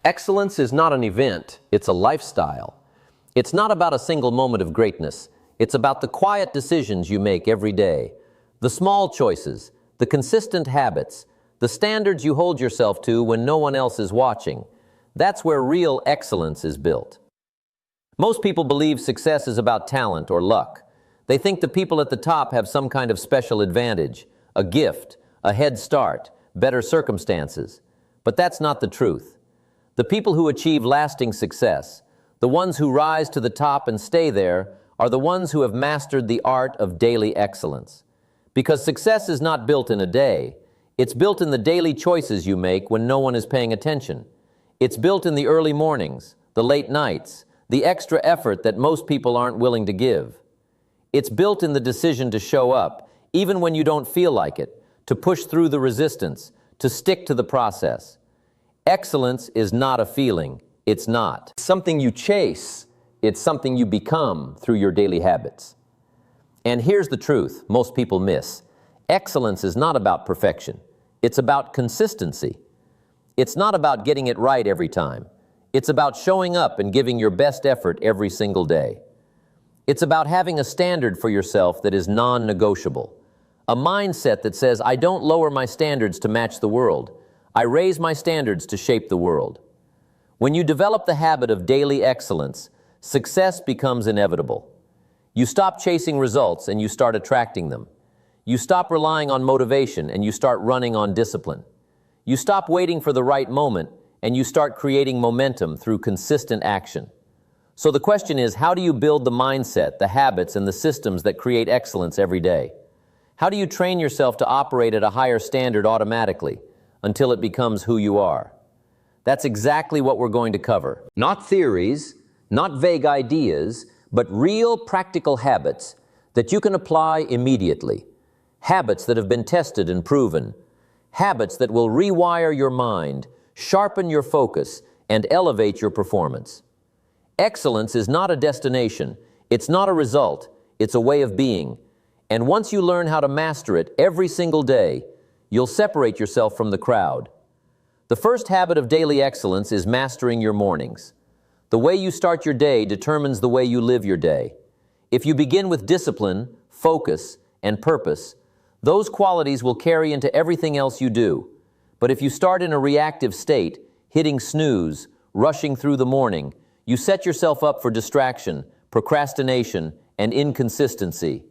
Excellence is not an event, it's a lifestyle. It's not about a single moment of greatness. It's about the quiet decisions you make every day, the small choices, the consistent habits, the standards you hold yourself to when no one else is watching. That's where real excellence is built. Most people believe success is about talent or luck. They think the people at the top have some kind of special advantage, a gift, a head start, better circumstances. But that's not the truth. The people who achieve lasting success, the ones who rise to the top and stay there, are the ones who have mastered the art of daily excellence. Because success is not built in a day. It's built in the daily choices you make when no one is paying attention. It's built in the early mornings, the late nights, the extra effort that most people aren't willing to give. It's built in the decision to show up, even when you don't feel like it, to push through the resistance, to stick to the process. Excellence is not a feeling. It's not. It's something you chase. It's something you become through your daily habits. And here's the truth most people miss. Excellence is not about perfection. It's about consistency. It's not about getting it right every time. It's about showing up and giving your best effort every single day. It's about having a standard for yourself that is non-negotiable. A mindset that says, I don't lower my standards to match the world. I raise my standards to shape the world. When you develop the habit of daily excellence, success becomes inevitable. You stop chasing results and you start attracting them. You stop relying on motivation and you start running on discipline. You stop waiting for the right moment and you start creating momentum through consistent action. So the question is, how do you build the mindset, the habits, and the systems that create excellence every day? How do you train yourself to operate at a higher standard automatically until it becomes who you are? That's exactly what we're going to cover. Not theories, not vague ideas, but real practical habits that you can apply immediately. Habits that have been tested and proven. Habits that will rewire your mind, sharpen your focus, and elevate your performance. Excellence is not a destination. It's not a result. It's a way of being. And once you learn how to master it every single day, you'll separate yourself from the crowd. The first habit of daily excellence is mastering your mornings. The way you start your day determines the way you live your day. If you begin with discipline, focus, and purpose, those qualities will carry into everything else you do. But if you start in a reactive state, hitting snooze, rushing through the morning, you set yourself up for distraction, procrastination, and inconsistency.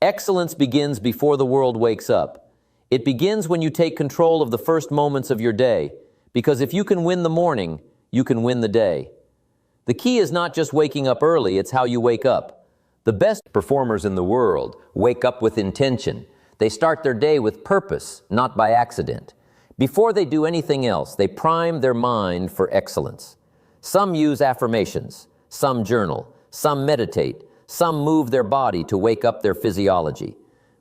Excellence begins before the world wakes up. It begins when you take control of the first moments of your day, because if you can win the morning, you can win the day. The key is not just waking up early, it's how you wake up. The best performers in the world wake up with intention. They start their day with purpose, not by accident. Before they do anything else, they prime their mind for excellence. Some use affirmations, some journal, some meditate, some move their body to wake up their physiology.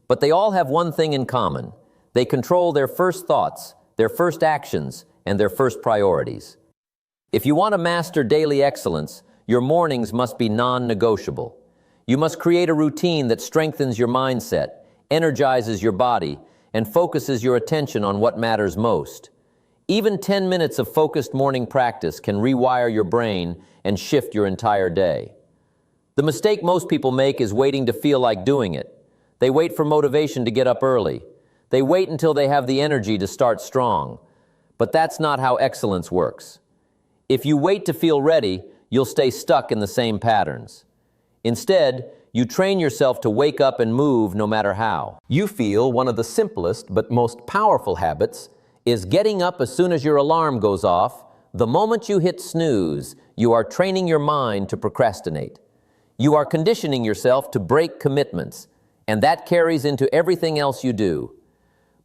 But they all have one thing in common. They control their first thoughts, their first actions, and their first priorities. If you want to master daily excellence, your mornings must be non-negotiable. You must create a routine that strengthens your mindset, energizes your body, and focuses your attention on what matters most. Even 10 minutes of focused morning practice can rewire your brain and shift your entire day. The mistake most people make is waiting to feel like doing it. They wait for motivation to get up early. They wait until they have the energy to start strong. But that's not how excellence works. If you wait to feel ready, you'll stay stuck in the same patterns. Instead, you train yourself to wake up and move no matter how. You feel one of the simplest but most powerful habits is getting up as soon as your alarm goes off. The moment you hit snooze, you are training your mind to procrastinate. You are conditioning yourself to break commitments, and that carries into everything else you do.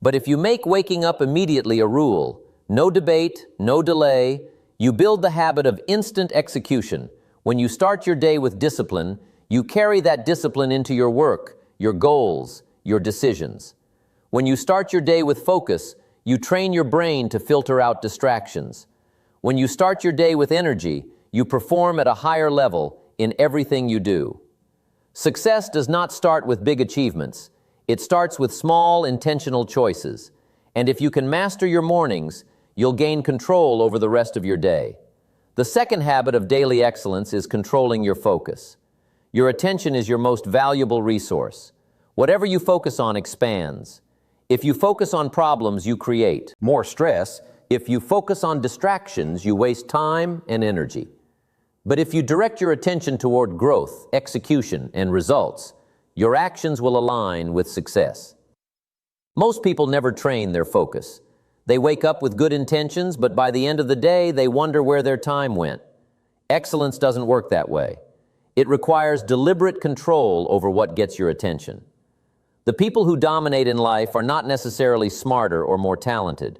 But if you make waking up immediately a rule, no debate, no delay, you build the habit of instant execution. When you start your day with discipline, you carry that discipline into your work, your goals, your decisions. When you start your day with focus, you train your brain to filter out distractions. When you start your day with energy, you perform at a higher level in everything you do. Success does not start with big achievements. It starts with small, intentional choices. And if you can master your mornings, You'll gain control over the rest of your day. The second habit of daily excellence is controlling your focus. Your attention is your most valuable resource. Whatever you focus on expands. If you focus on problems, you create more stress. If you focus on distractions, you waste time and energy. But if you direct your attention toward growth, execution, and results, your actions will align with success. Most people never train their focus. They wake up with good intentions, but by the end of the day, they wonder where their time went. Excellence doesn't work that way. It requires deliberate control over what gets your attention. The people who dominate in life are not necessarily smarter or more talented.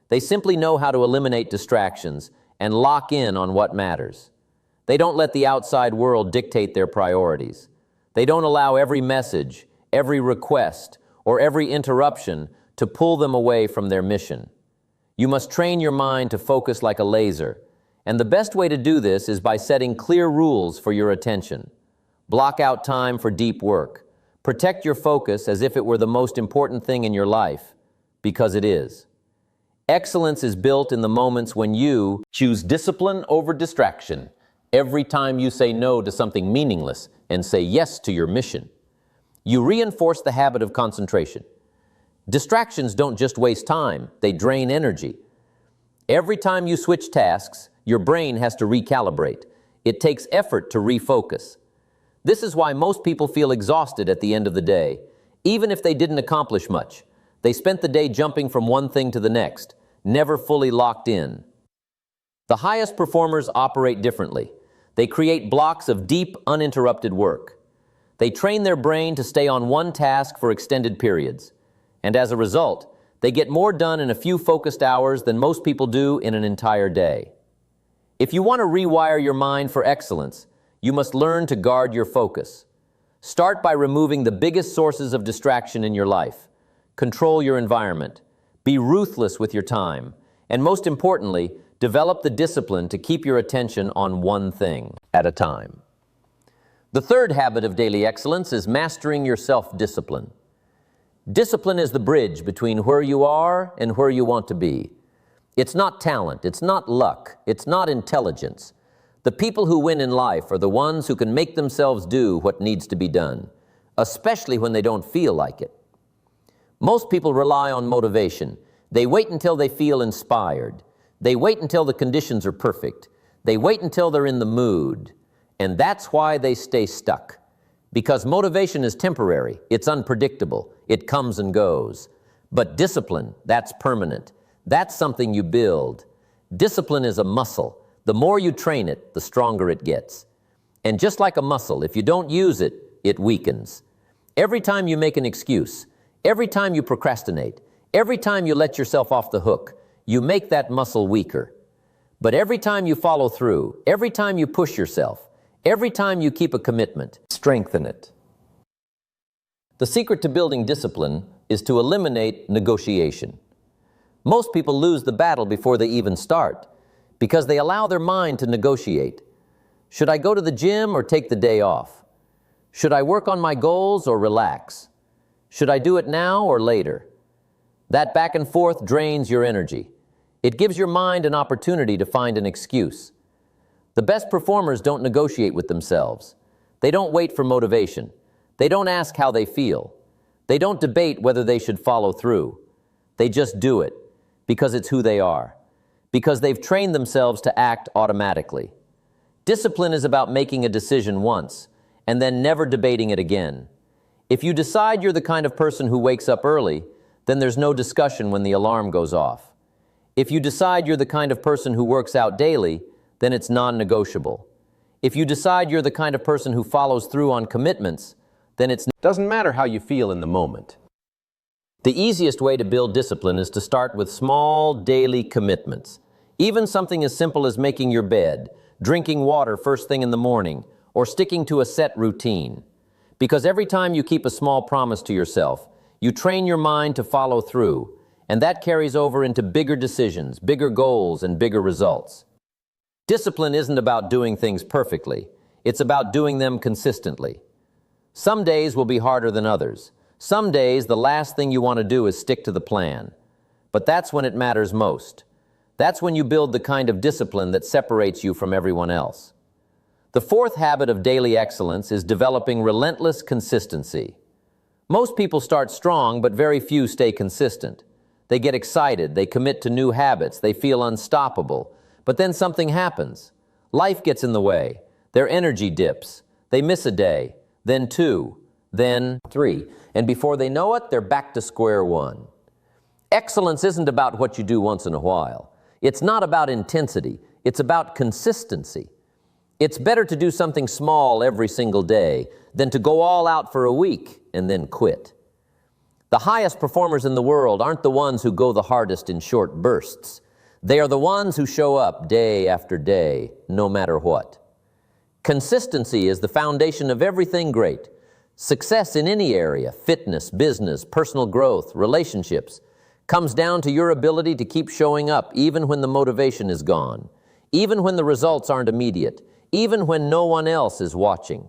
They simply know how to eliminate distractions and lock in on what matters. They don't let the outside world dictate their priorities. They don't allow every message, every request, or every interruption to pull them away from their mission. You must train your mind to focus like a laser, and the best way to do this is by setting clear rules for your attention. Block out time for deep work. Protect your focus as if it were the most important thing in your life, because it is. Excellence is built in the moments when you choose discipline over distraction. Every time you say no to something meaningless and say yes to your mission, you reinforce the habit of concentration. Distractions don't just waste time, they drain energy. Every time you switch tasks, your brain has to recalibrate. It takes effort to refocus. This is why most people feel exhausted at the end of the day, even if they didn't accomplish much. They spent the day jumping from one thing to the next, never fully locked in. The highest performers operate differently. They create blocks of deep, uninterrupted work. They train their brain to stay on one task for extended periods. And as a result, they get more done in a few focused hours than most people do in an entire day. If you want to rewire your mind for excellence, you must learn to guard your focus. Start by removing the biggest sources of distraction in your life. Control your environment. Be ruthless with your time. And most importantly, develop the discipline to keep your attention on one thing at a time. The third habit of daily excellence is mastering your self-discipline. Discipline is the bridge between where you are and where you want to be. It's not talent, it's not luck, it's not intelligence. The people who win in life are the ones who can make themselves do what needs to be done, especially when they don't feel like it. Most people rely on motivation. They wait until they feel inspired. They wait until the conditions are perfect. They wait until they're in the mood. And that's why they stay stuck. Because motivation is temporary, it's unpredictable, it comes and goes. But discipline, that's permanent. That's something you build. Discipline is a muscle. The more you train it, the stronger it gets. And just like a muscle, if you don't use it, it weakens. Every time you make an excuse, every time you procrastinate, every time you let yourself off the hook, you make that muscle weaker. But every time you follow through, every time you push yourself, every time you keep a commitment, strengthen it. The secret to building discipline is to eliminate negotiation. Most people lose the battle before they even start because they allow their mind to negotiate. Should I go to the gym or take the day off? Should I work on my goals or relax? Should I do it now or later? That back and forth drains your energy. It gives your mind an opportunity to find an excuse. The best performers don't negotiate with themselves. They don't wait for motivation. They don't ask how they feel. They don't debate whether they should follow through. They just do it because it's who they are, because they've trained themselves to act automatically. Discipline is about making a decision once and then never debating it again. If you decide you're the kind of person who wakes up early, then there's no discussion when the alarm goes off. If you decide you're the kind of person who works out daily, then it's non-negotiable. If you decide you're the kind of person who follows through on commitments, then it doesn't matter how you feel in the moment. The easiest way to build discipline is to start with small daily commitments. Even something as simple as making your bed, drinking water first thing in the morning, or sticking to a set routine. Because every time you keep a small promise to yourself, you train your mind to follow through, and that carries over into bigger decisions, bigger goals, and bigger results. Discipline isn't about doing things perfectly. It's about doing them consistently. Some days will be harder than others. Some days, the last thing you want to do is stick to the plan. But that's when it matters most. That's when you build the kind of discipline that separates you from everyone else. The fourth habit of daily excellence is developing relentless consistency. Most people start strong, but very few stay consistent. They get excited, they commit to new habits, they feel unstoppable, but then something happens. Life gets in the way, their energy dips, they miss a day, then two, then three, and before they know it, they're back to square one. Excellence isn't about what you do once in a while. It's not about intensity, it's about consistency. It's better to do something small every single day than to go all out for a week and then quit. The highest performers in the world aren't the ones who go the hardest in short bursts. They are the ones who show up day after day, no matter what. Consistency is the foundation of everything great. Success in any area, fitness, business, personal growth, relationships, comes down to your ability to keep showing up even when the motivation is gone, even when the results aren't immediate, even when no one else is watching.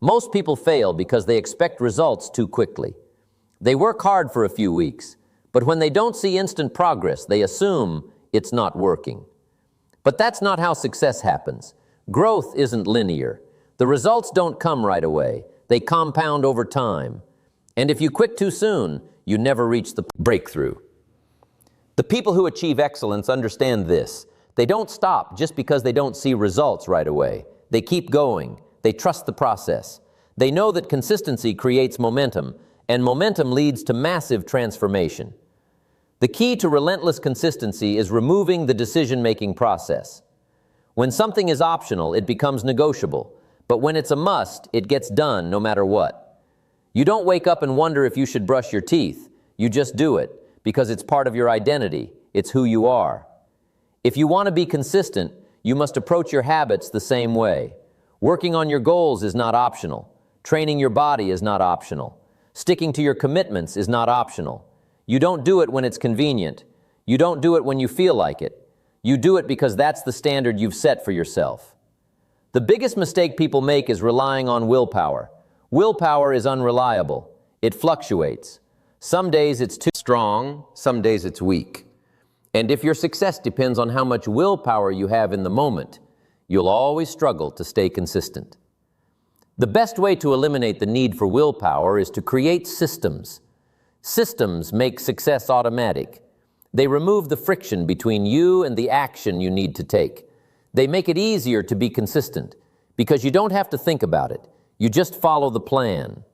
Most people fail because they expect results too quickly. They work hard for a few weeks, but when they don't see instant progress, they assume it's not working. But that's not how success happens. Growth isn't linear. The results don't come right away. They compound over time. And if you quit too soon, you never reach the breakthrough. The people who achieve excellence understand this. They don't stop just because they don't see results right away. They keep going. They trust the process. They know that consistency creates momentum, and momentum leads to massive transformation. The key to relentless consistency is removing the decision-making process. When something is optional, it becomes negotiable, but when it's a must, it gets done no matter what. You don't wake up and wonder if you should brush your teeth. You just do it because it's part of your identity. It's who you are. If you want to be consistent, you must approach your habits the same way. Working on your goals is not optional. Training your body is not optional. Sticking to your commitments is not optional. You don't do it when it's convenient. You don't do it when you feel like it. You do it because that's the standard you've set for yourself. The biggest mistake people make is relying on willpower. Willpower is unreliable. It fluctuates. Some days it's too strong, some days it's weak. And if your success depends on how much willpower you have in the moment, you'll always struggle to stay consistent. The best way to eliminate the need for willpower is to create systems. Systems make success automatic. They remove the friction between you and the action you need to take. They make it easier to be consistent because you don't have to think about it. You just follow the plan.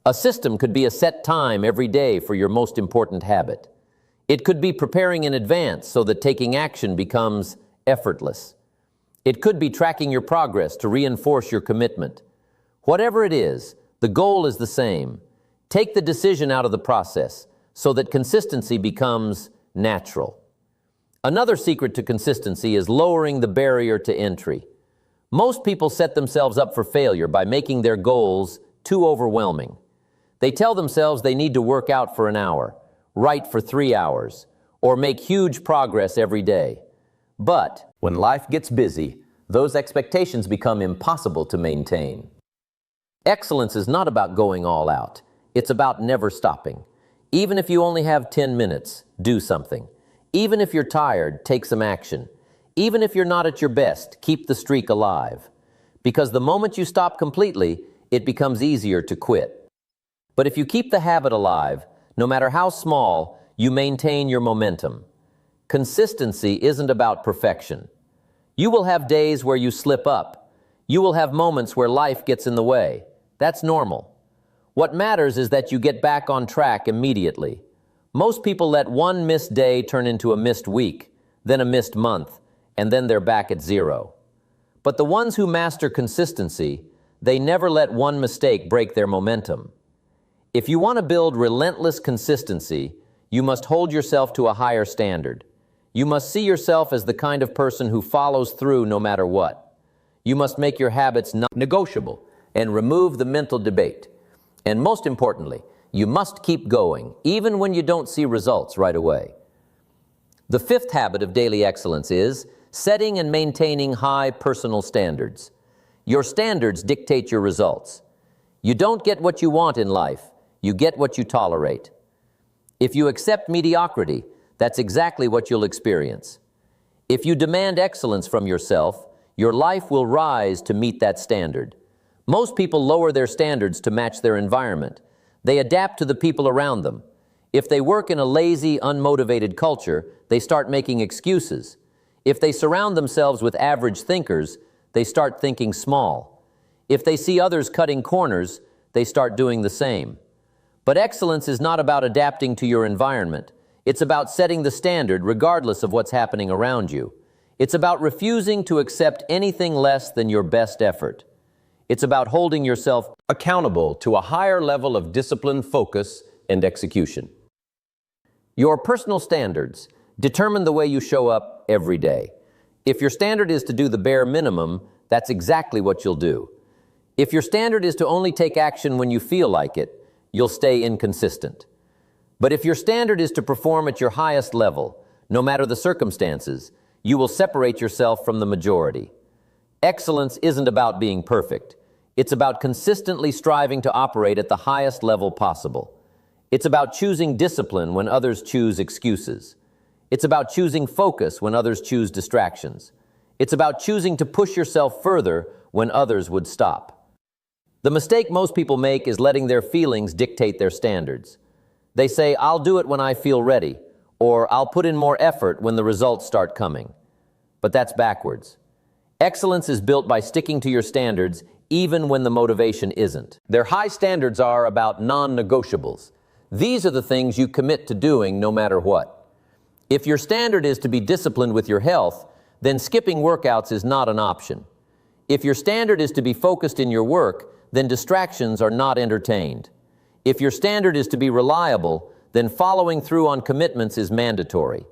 A system could be a set time every day for your most important habit. It could be preparing in advance so that taking action becomes effortless. It could be tracking your progress to reinforce your commitment. Whatever it is, the goal is the same. Take the decision out of the process so that consistency becomes natural. Another secret to consistency is lowering the barrier to entry. Most people set themselves up for failure by making their goals too overwhelming. They tell themselves they need to work out for an hour, write for 3 hours, or make huge progress every day. But when life gets busy, those expectations become impossible to maintain. Excellence is not about going all out. It's about never stopping. Even if you only have 10 minutes, do something. Even if you're tired, take some action. Even if you're not at your best, keep the streak alive. Because the moment you stop completely, it becomes easier to quit. But if you keep the habit alive, no matter how small, you maintain your momentum. Consistency isn't about perfection. You will have days where you slip up. You will have moments where life gets in the way. That's normal. What matters is that you get back on track immediately. Most people let one missed day turn into a missed week, then a missed month, and then they're back at zero. But the ones who master consistency, they never let one mistake break their momentum. If you want to build relentless consistency, you must hold yourself to a higher standard. You must see yourself as the kind of person who follows through no matter what. You must make your habits non-negotiable and remove the mental debate. And most importantly, you must keep going, even when you don't see results right away. The fifth habit of daily excellence is setting and maintaining high personal standards. Your standards dictate your results. You don't get what you want in life. You get what you tolerate. If you accept mediocrity, That's exactly what you'll experience. If you demand excellence from yourself, your life will rise to meet that standard. Most people lower their standards to match their environment. They adapt to the people around them. If they work in a lazy, unmotivated culture, they start making excuses. If they surround themselves with average thinkers, they start thinking small. If they see others cutting corners, they start doing the same. But excellence is not about adapting to your environment. It's about setting the standard regardless of what's happening around you. It's about refusing to accept anything less than your best effort. It's about holding yourself accountable to a higher level of discipline, focus, and execution. Your personal standards determine the way you show up every day. If your standard is to do the bare minimum, that's exactly what you'll do. If your standard is to only take action when you feel like it, you'll stay inconsistent. But if your standard is to perform at your highest level, no matter the circumstances, you will separate yourself from the majority. Excellence isn't about being perfect. It's about consistently striving to operate at the highest level possible. It's about choosing discipline when others choose excuses. It's about choosing focus when others choose distractions. It's about choosing to push yourself further when others would stop. The mistake most people make is letting their feelings dictate their standards. They say, "I'll do it when I feel ready," or "I'll put in more effort when the results start coming." But that's backwards. Excellence is built by sticking to your standards even when the motivation isn't. Their high standards are about non-negotiables. These are the things you commit to doing no matter what. If your standard is to be disciplined with your health, then skipping workouts is not an option. If your standard is to be focused in your work, then distractions are not entertained. If your standard is to be reliable, then following through on commitments is mandatory.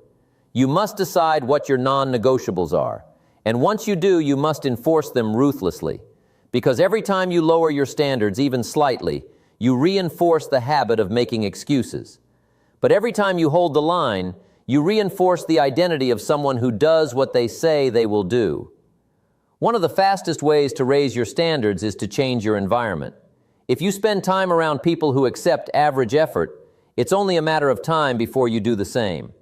You must decide what your non-negotiables are, and once you do, you must enforce them ruthlessly. Because every time you lower your standards even slightly, you reinforce the habit of making excuses. But every time you hold the line, you reinforce the identity of someone who does what they say they will do. One of the fastest ways to raise your standards is to change your environment. If you spend time around people who accept average effort, it's only a matter of time before you do the same.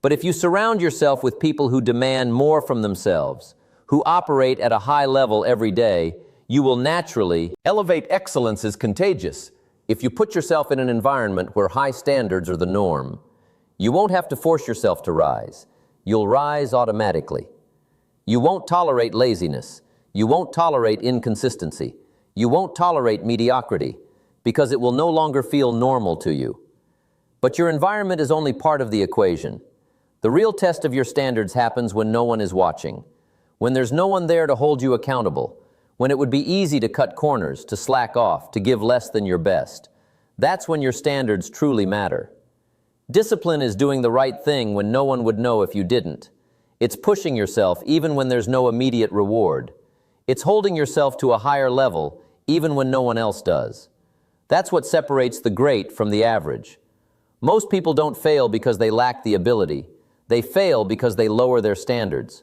But if you surround yourself with people who demand more from themselves, who operate at a high level every day, you will naturally elevate. Excellence is contagious. If you put yourself in an environment where high standards are the norm, you won't have to force yourself to rise. You'll rise automatically. You won't tolerate laziness. You won't tolerate inconsistency. You won't tolerate mediocrity because it will no longer feel normal to you. But your environment is only part of the equation. The real test of your standards happens when no one is watching, when there's no one there to hold you accountable, when it would be easy to cut corners, to slack off, to give less than your best. That's when your standards truly matter. Discipline is doing the right thing when no one would know if you didn't. It's pushing yourself even when there's no immediate reward. It's holding yourself to a higher level even when no one else does. That's what separates the great from the average. Most people don't fail because they lack the ability. They fail because they lower their standards.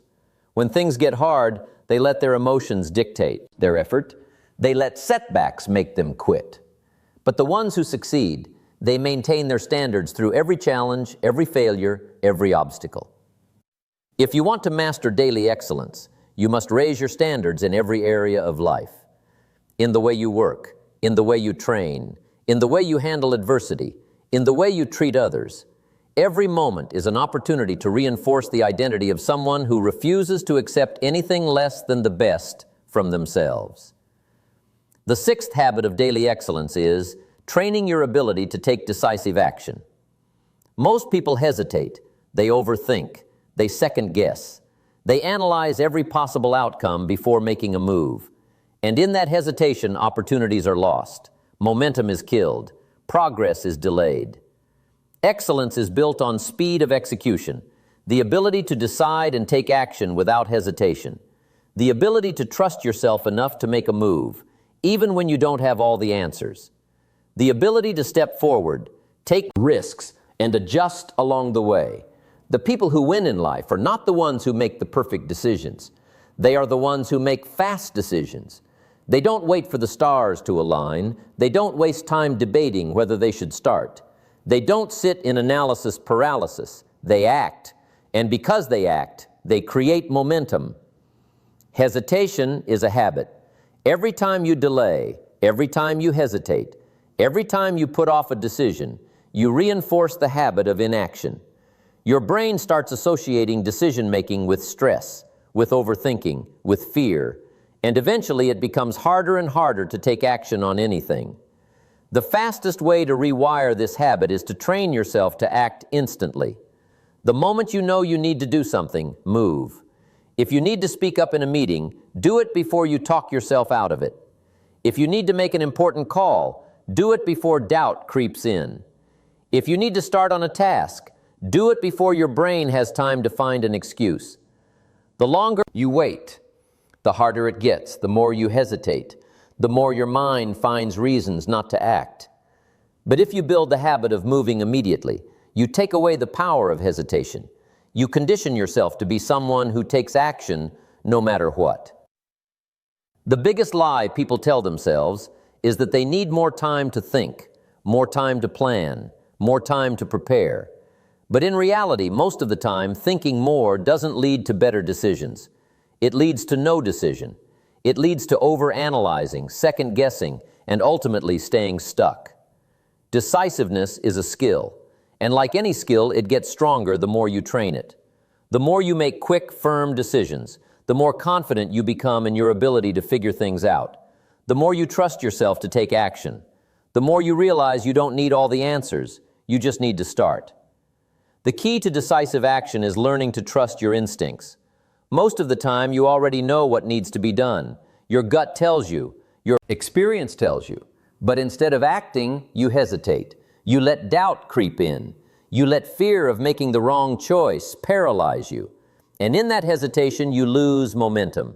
When things get hard, they let their emotions dictate their effort. They let setbacks make them quit. But the ones who succeed, they maintain their standards through every challenge, every failure, every obstacle. If you want to master daily excellence, you must raise your standards in every area of life. In the way you work, in the way you train, in the way you handle adversity, in the way you treat others. Every moment is an opportunity to reinforce the identity of someone who refuses to accept anything less than the best from themselves. The sixth habit of daily excellence is training your ability to take decisive action. Most people hesitate, they overthink, they second guess. They analyze every possible outcome before making a move. And in that hesitation, opportunities are lost. Momentum is killed. Progress is delayed. Excellence is built on speed of execution, the ability to decide and take action without hesitation, the ability to trust yourself enough to make a move, even when you don't have all the answers, the ability to step forward, take risks, and adjust along the way. The people who win in life are not the ones who make the perfect decisions. They are the ones who make fast decisions. They don't wait for the stars to align. They don't waste time debating whether they should start. They don't sit in analysis paralysis. They act. And because they act, they create momentum. Hesitation is a habit. Every time you delay, every time you hesitate, every time you put off a decision, you reinforce the habit of inaction. Your brain starts associating decision-making with stress, with overthinking, with fear, and eventually it becomes harder and harder to take action on anything. The fastest way to rewire this habit is to train yourself to act instantly. The moment you know you need to do something, move. If you need to speak up in a meeting, do it before you talk yourself out of it. If you need to make an important call, do it before doubt creeps in. If you need to start on a task, do it before your brain has time to find an excuse. The longer you wait, the harder it gets, the more you hesitate, the more your mind finds reasons not to act. But if you build the habit of moving immediately, you take away the power of hesitation. You condition yourself to be someone who takes action no matter what. The biggest lie people tell themselves is that they need more time to think, more time to plan, more time to prepare. But in reality, most of the time, thinking more doesn't lead to better decisions. It leads to no decision. It leads to overanalyzing, second-guessing, and ultimately staying stuck. Decisiveness is a skill, and like any skill, it gets stronger the more you train it. The more you make quick, firm decisions, the more confident you become in your ability to figure things out. The more you trust yourself to take action. The more you realize you don't need all the answers, you just need to start. The key to decisive action is learning to trust your instincts. Most of the time, you already know what needs to be done. Your gut tells you, your experience tells you. But instead of acting, you hesitate. You let doubt creep in. You let fear of making the wrong choice paralyze you. And in that hesitation, you lose momentum.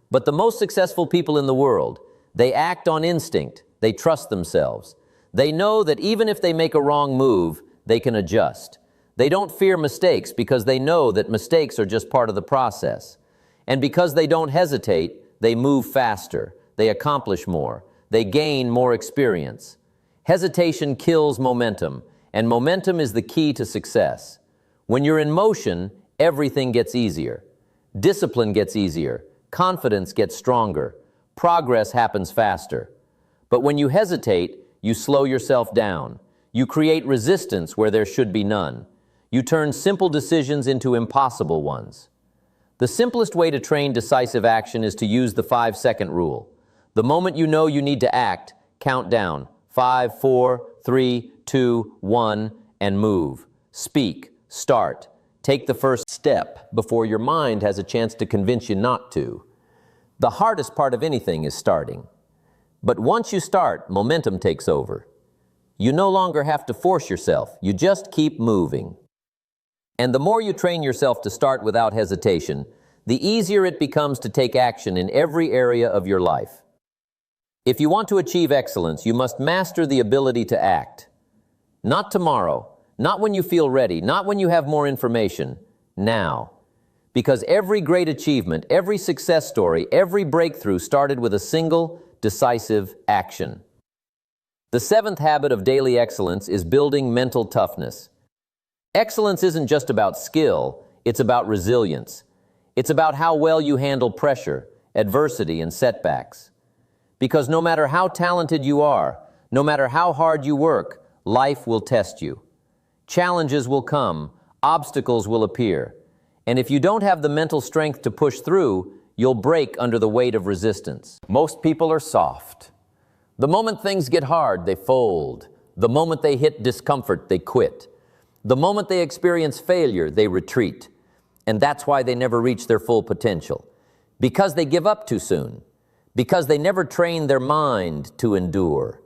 But the most successful people in the world, they act on instinct. They trust themselves. They know that even if they make a wrong move, they can adjust. They don't fear mistakes because they know that mistakes are just part of the process. And because they don't hesitate, they move faster, they accomplish more, they gain more experience. Hesitation kills momentum, and momentum is the key to success. When you're in motion, everything gets easier. Discipline gets easier, confidence gets stronger, progress happens faster. But when you hesitate, you slow yourself down. You create resistance where there should be none. You turn simple decisions into impossible ones. The simplest way to train decisive action is to use the 5-second rule. The moment you know you need to act, count down. 5, 4, 3, 2, 1, and move. Speak. Start. Take the first step before your mind has a chance to convince you not to. The hardest part of anything is starting. But once you start, momentum takes over. You no longer have to force yourself. You just keep moving. And the more you train yourself to start without hesitation, the easier it becomes to take action in every area of your life. If you want to achieve excellence, you must master the ability to act. Not tomorrow, not when you feel ready, not when you have more information, now. Because every great achievement, every success story, every breakthrough started with a single, decisive action. The 7th habit of daily excellence is building mental toughness. Excellence isn't just about skill, it's about resilience. It's about how well you handle pressure, adversity, and setbacks. Because no matter how talented you are, no matter how hard you work, life will test you. Challenges will come, obstacles will appear. And if you don't have the mental strength to push through, you'll break under the weight of resistance. Most people are soft. The moment things get hard, they fold. The moment they hit discomfort, they quit. The moment they experience failure, they retreat. And that's why they never reach their full potential. Because they give up too soon. Because they never train their mind to endure.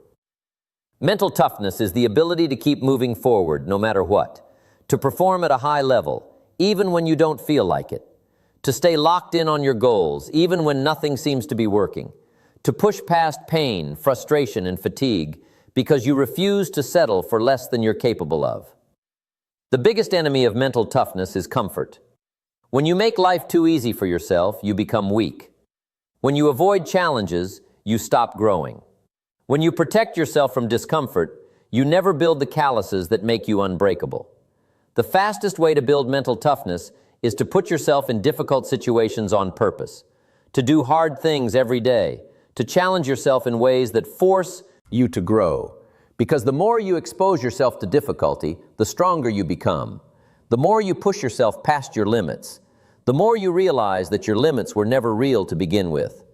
Mental toughness is the ability to keep moving forward no matter what. To perform at a high level, even when you don't feel like it. To stay locked in on your goals, even when nothing seems to be working. To push past pain, frustration, and fatigue because you refuse to settle for less than you're capable of. The biggest enemy of mental toughness is comfort. When you make life too easy for yourself, you become weak. When you avoid challenges, you stop growing. When you protect yourself from discomfort, you never build the calluses that make you unbreakable. The fastest way to build mental toughness is to put yourself in difficult situations on purpose, to do hard things every day, to challenge yourself in ways that force you to grow. Because the more you expose yourself to difficulty, the stronger you become. The more you push yourself past your limits, the more you realize that your limits were never real to begin with.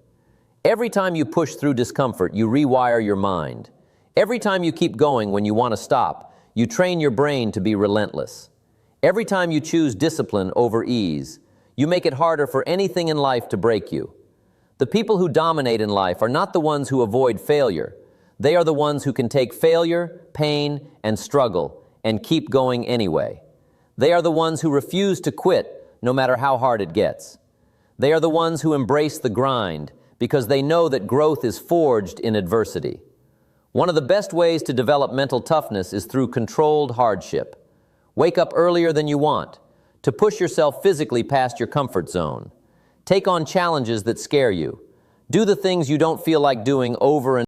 Every time you push through discomfort, you rewire your mind. Every time you keep going when you want to stop, you train your brain to be relentless. Every time you choose discipline over ease, you make it harder for anything in life to break you. The people who dominate in life are not the ones who avoid failure. They are the ones who can take failure, pain, and struggle and keep going anyway. They are the ones who refuse to quit no matter how hard it gets. They are the ones who embrace the grind because they know that growth is forged in adversity. One of the best ways to develop mental toughness is through controlled hardship. Wake up earlier than you want, to push yourself physically past your comfort zone. Take on challenges that scare you. Do the things you don't feel like doing over and